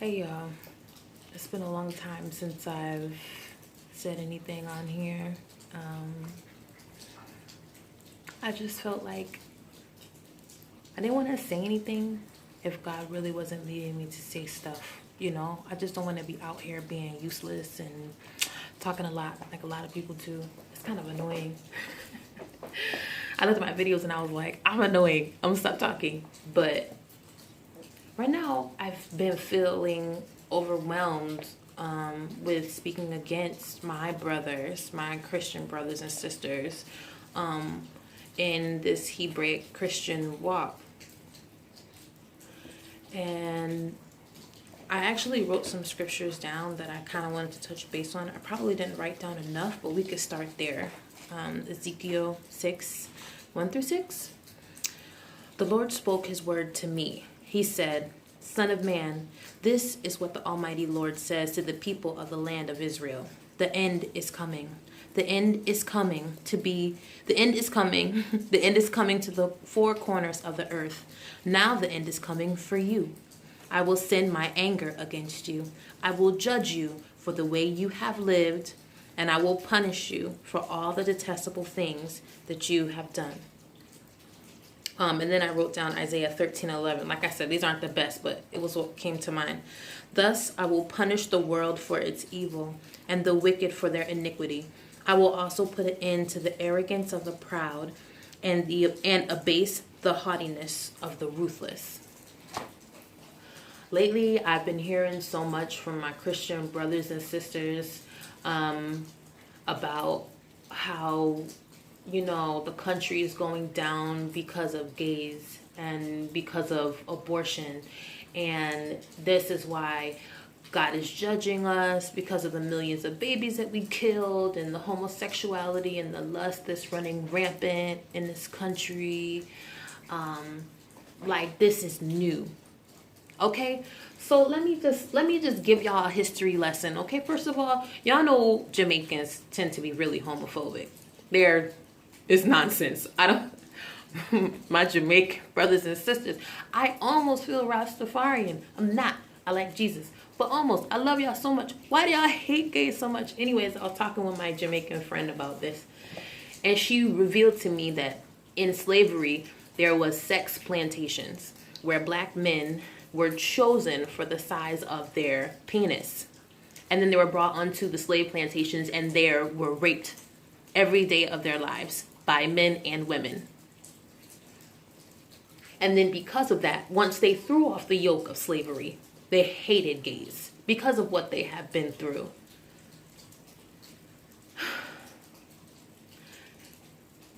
Hey y'all, it's been a long time since I've said anything on here. I just felt like I didn't want to say anything if God really wasn't leading me to say stuff. I just don't want to be out here being useless and talking a lot like a lot of people do. It's kind of annoying. I looked at my videos and I was like, I'm annoying. I'm gonna stop talking. But right now, I've been feeling overwhelmed with speaking against my brothers, my Christian brothers and sisters, in this Hebraic Christian walk. And I actually wrote some scriptures down that I kind of wanted to touch base on. I probably didn't write down enough, but we could start there. Ezekiel 6, 1 through 6. The Lord spoke his word to me. He said, Son of man, this is what the Almighty Lord says to the people of the land of Israel. The end is coming. The end is coming to be, the end is coming. The end is coming to the four corners of the earth. Now the end is coming for you. I will send my anger against you. I will judge you for the way you have lived, and I will punish you for all the detestable things that you have done. And then I wrote down Isaiah 13:11. Like I said, these aren't the best, but it was what came to mind. Thus I will punish the world for its evil and the wicked for their iniquity. I will also put an end to the arrogance of the proud and abase the haughtiness of the ruthless. Lately, I've been hearing so much from my Christian brothers and sisters about how the country is going down because of gays and because of abortion. And this is why God is judging us, because of the millions of babies that we killed and the homosexuality and the lust that's running rampant in this country. This is new. Okay, so let me just give y'all a history lesson. Okay, first of all, y'all know Jamaicans tend to be really homophobic. It's nonsense. My Jamaican brothers and sisters, I almost feel Rastafarian. I'm not. I like Jesus, but almost. I love y'all so much. Why do y'all hate gays so much? Anyways, I was talking with my Jamaican friend about this, and she revealed to me that in slavery, there was sex plantations where black men were chosen for the size of their penis. And then they were brought onto the slave plantations and there were raped every day of their lives by men and women. And then because of that, once they threw off the yoke of slavery, they hated gays because of what they have been through.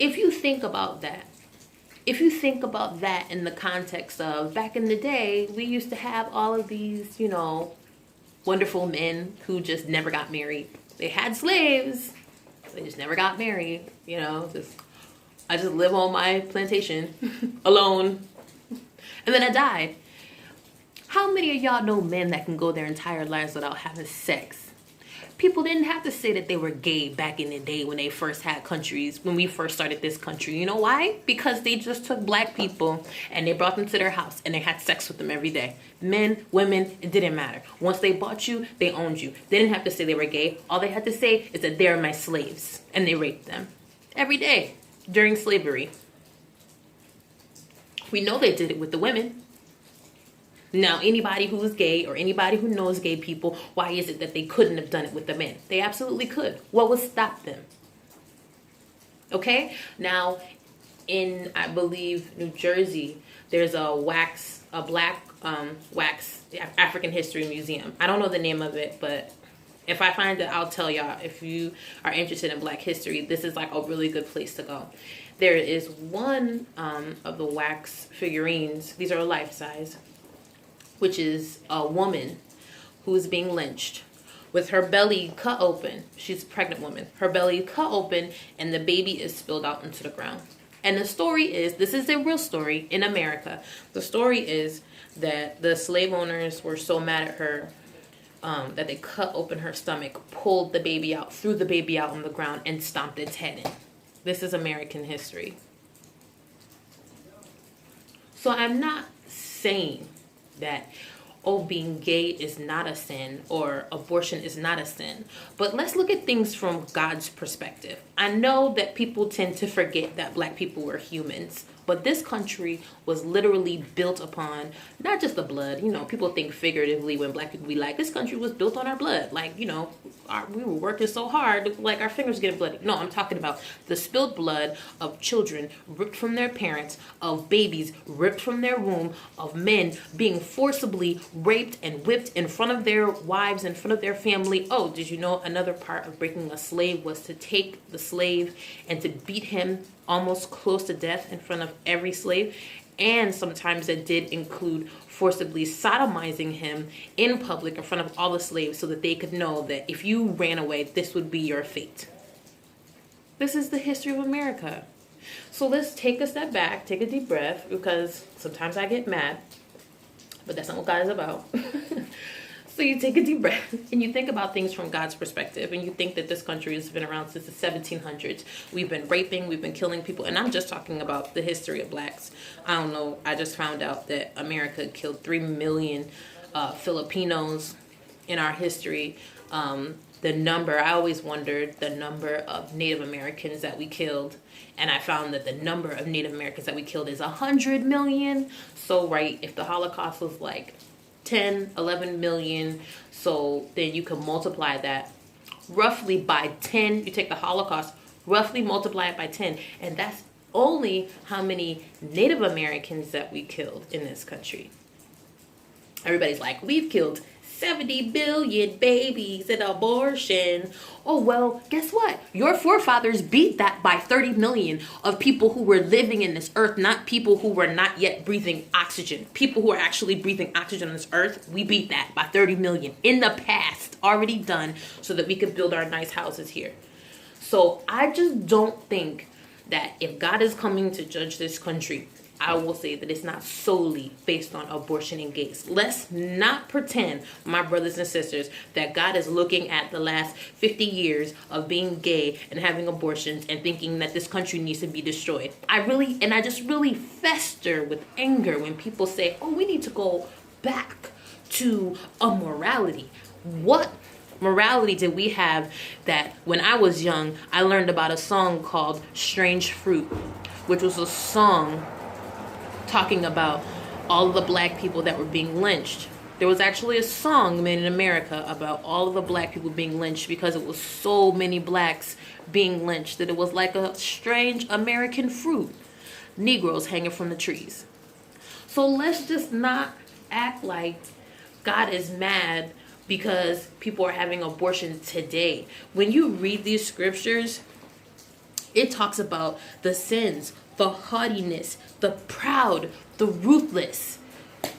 If you think about that in the context of back in the day, we used to have all of these, wonderful men who just never got married. They had slaves. They just never got married. I just live on my plantation alone. And then I died. How many of y'all know men that can go their entire lives without having sex? People didn't have to say that they were gay back in the day when they first had countries, when we first started this country. You know why? Because they just took black people and they brought them to their house and they had sex with them every day. Men, women, it didn't matter. Once they bought you, they owned you. They didn't have to say they were gay. All they had to say is that they're my slaves, and they raped them every day during slavery. We know they did it with the women. Now, anybody who is gay or anybody who knows gay people, why is it that they couldn't have done it with the men? They absolutely could. What would stop them? Okay? Now, in, I believe, New Jersey, there's a black wax African History Museum. I don't know the name of it, but if I find it, I'll tell y'all. If you are interested in black history, this is like a really good place to go. There is one of the wax figurines. These are life size, which is a woman who is being lynched with her belly cut open. She's a pregnant woman. Her belly cut open and the baby is spilled out into the ground. And the story is, this is a real story in America. The story is that the slave owners were so mad at her that they cut open her stomach, pulled the baby out, threw the baby out on the ground, and stomped its head in. This is American history. So I'm not saying that oh, being gay is not a sin or abortion is not a sin. But let's look at things from God's perspective. I know that people tend to forget that black people were humans. But this country was literally built upon not just the blood. You know, people think figuratively when black people be like, this country was built on our blood. Like, you know, we were working so hard, like our fingers getting bloody. No, I'm talking about the spilled blood of children ripped from their parents, of babies ripped from their womb, of men being forcibly raped and whipped in front of their wives, in front of their family. Oh, did you know another part of breaking a slave was to take the slave and to beat him almost close to death in front of every slave? And sometimes it did include forcibly sodomizing him in public in front of all the slaves so that they could know that if you ran away, this would be your fate. This is the history of America. So let's take a step back, take a deep breath, because sometimes I get mad, but that's not what God is about. So you take a deep breath and you think about things from God's perspective, and you think that this country has been around since the 1700s. We've been raping, we've been killing people, and I'm just talking about the history of blacks. I don't know, I just found out that America killed 3 million Filipinos in our history. The number, I always wondered the number of Native Americans that we killed, and I found that the number of Native Americans that we killed is 100 million. So, right, if the Holocaust was like 10, 11 million, so then you can multiply that roughly by 10. You take the Holocaust, roughly multiply it by 10, and that's only how many Native Americans that we killed in this country. Everybody's like, we've killed 70 billion babies in abortion. Oh, well, guess what? Your forefathers beat that by 30 million of people who were living in this earth, not people who were not yet breathing oxygen. People who are actually breathing oxygen on this earth, we beat that by 30 million in the past, already done, so that we could build our nice houses here. So I just don't think that if God is coming to judge this country, I will say that it's not solely based on abortion and gays. Let's not pretend, my brothers and sisters, that God is looking at the last 50 years of being gay and having abortions and thinking that this country needs to be destroyed. I just really fester with anger when people say, oh, we need to go back to a morality. What morality did we have that when I was young, I learned about a song called Strange Fruit, which was a song talking about all of the black people that were being lynched. There was actually a song made in America about all of the black people being lynched because it was so many blacks being lynched that it was like a strange American fruit. Negroes hanging from the trees. So let's just not act like God is mad because people are having abortions today. When you read these scriptures, it talks about the sins, the haughtiness, the proud, the ruthless.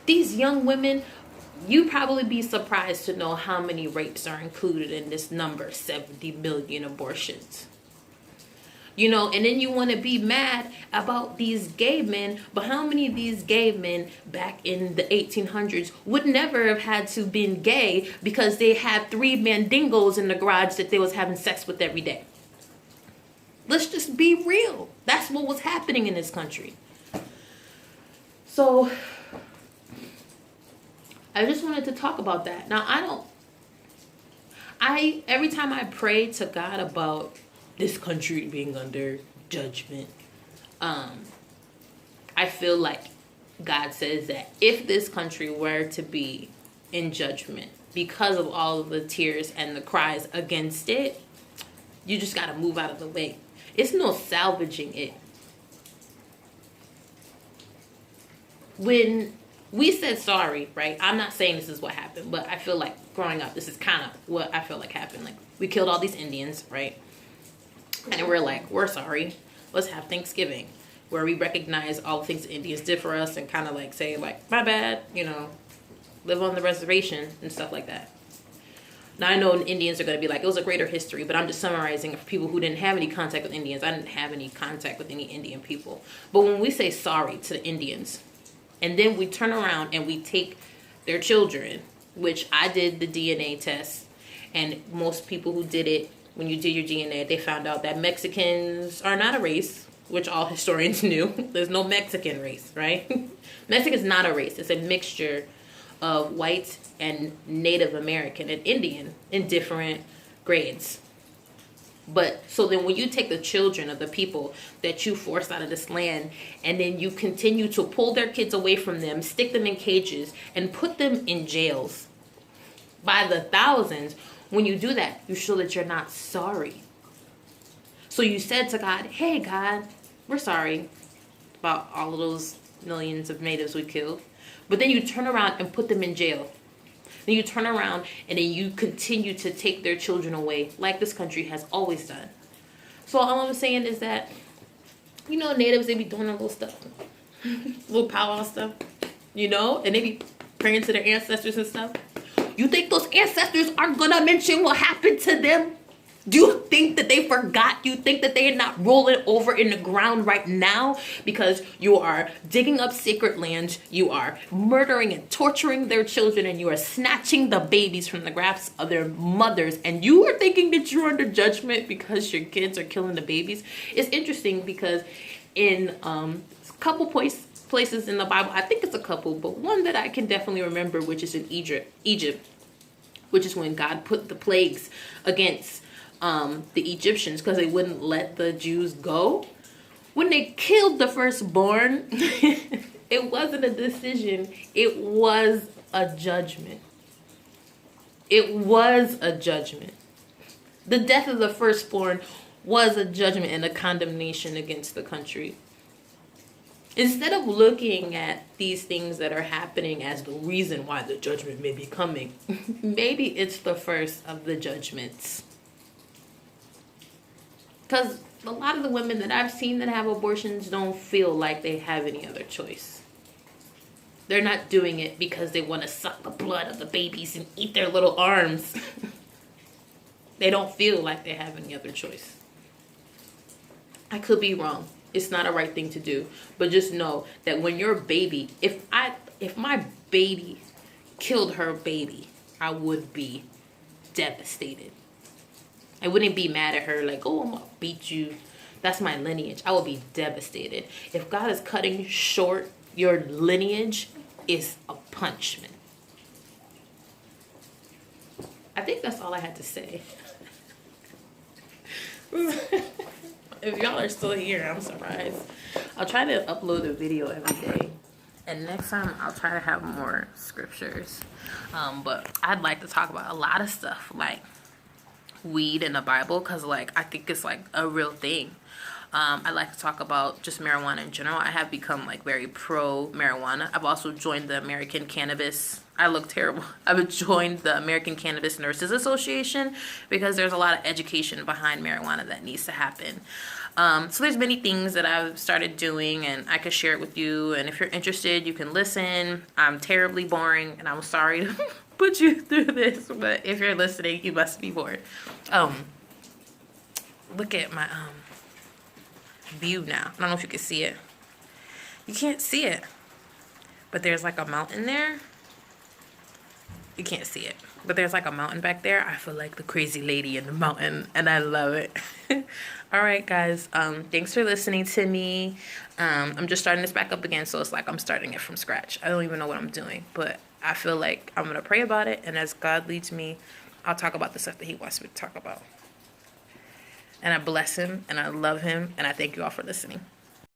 These young women, you'd probably be surprised to know how many rapes are included in this number, 70 million abortions. You know, and then you want to be mad about these gay men, but how many of these gay men back in the 1800s would never have had to been gay because they had 3 mandingos in the garage that they was having sex with every day? Let's just be real. That's what was happening in this country. So I just wanted to talk about that. Now, every time I pray to God about this country being under judgment, I feel like God says that if this country were to be in judgment because of all of the tears and the cries against it, you just got to move out of the way. It's no salvaging it. When we said sorry, right? I'm not saying this is what happened, but I feel like growing up, this is kind of what I feel like happened. Like, we killed all these Indians, right? And we're like, we're sorry. Let's have Thanksgiving, where we recognize all the things the Indians did for us and kind of like say, like, my bad, you know, live on the reservation and stuff like that. Now, I know Indians are going to be like, it was a greater history, but I'm just summarizing for people who didn't have any contact with Indians. I didn't have any contact with any Indian people. But when we say sorry to the Indians, and then we turn around and we take their children, which I did the DNA test, and most people who did it, when you did your DNA, they found out that Mexicans are not a race, which all historians knew. There's no Mexican race, right? Mexican is not a race. It's a mixture of white and Native American and Indian in different grades. But so then when you take the children of the people that you forced out of this land, and then you continue to pull their kids away from them, stick them in cages, and put them in jails by the thousands, when you do that, you show that you're not sorry. So you said to God, hey, God, we're sorry about all of those millions of natives we killed. But then you turn around and put them in jail. Then you turn around and then you continue to take their children away, like this country has always done. So all I'm saying is that, you know, natives, they be doing a little stuff, little powwow stuff, you know, and they be praying to their ancestors and stuff. You think those ancestors aren't gonna mention what happened to them? Do you think that they forgot? You think that they are not rolling over in the ground right now because you are digging up sacred lands, you are murdering and torturing their children, and you are snatching the babies from the grasp of their mothers, and you are thinking that you're under judgment because your kids are killing the babies? It's interesting because in a couple places in the Bible, I think it's a couple, but one that I can definitely remember, which is in Egypt, which is when God put the plagues against the Egyptians because they wouldn't let the Jews go. When they killed the firstborn, it wasn't a decision, it was a judgment. It was a judgment. The death of the firstborn was a judgment and a condemnation against the country. Instead of looking at these things that are happening as the reason why the judgment may be coming, maybe it's the first of the judgments. Because a lot of the women that I've seen that have abortions don't feel like they have any other choice. They're not doing it because they want to suck the blood of the babies and eat their little arms. They don't feel like they have any other choice. I could be wrong. It's not a right thing to do. But just know that when your baby, if my baby killed her baby, I would be devastated. I wouldn't be mad at her like, oh, I'm going to beat you. That's my lineage. I would be devastated. If God is cutting short your lineage, it's a punishment. I think that's all I had to say. If y'all are still here, I'm surprised. I'll try to upload a video every day. And next time, I'll try to have more scriptures. But I'd like to talk about a lot of stuff, like weed in the Bible, because like I think it's like a real thing. I like to talk about just marijuana in general. I have become like very pro marijuana. I've also joined the American Cannabis. I look terrible. I've joined the American Cannabis Nurses Association because there's a lot of education behind marijuana that needs to happen. So there's many things that I've started doing, and I could share it with you. And if you're interested, you can listen. I'm terribly boring, and I'm sorry to put you through this, but if you're listening, you must be bored. Look at my view now. I don't know if you can see it. You can't see it, but there's like a mountain there. You can't see it, but there's like a mountain back there. I feel like the crazy lady in the mountain, and I love it. All right, guys. Thanks for listening to me. I'm just starting this back up again, so it's like I'm starting it from scratch. I don't even know what I'm doing, but I feel like I'm going to pray about it, and as God leads me, I'll talk about the stuff that he wants me to talk about. And I bless him, and I love him, and I thank you all for listening.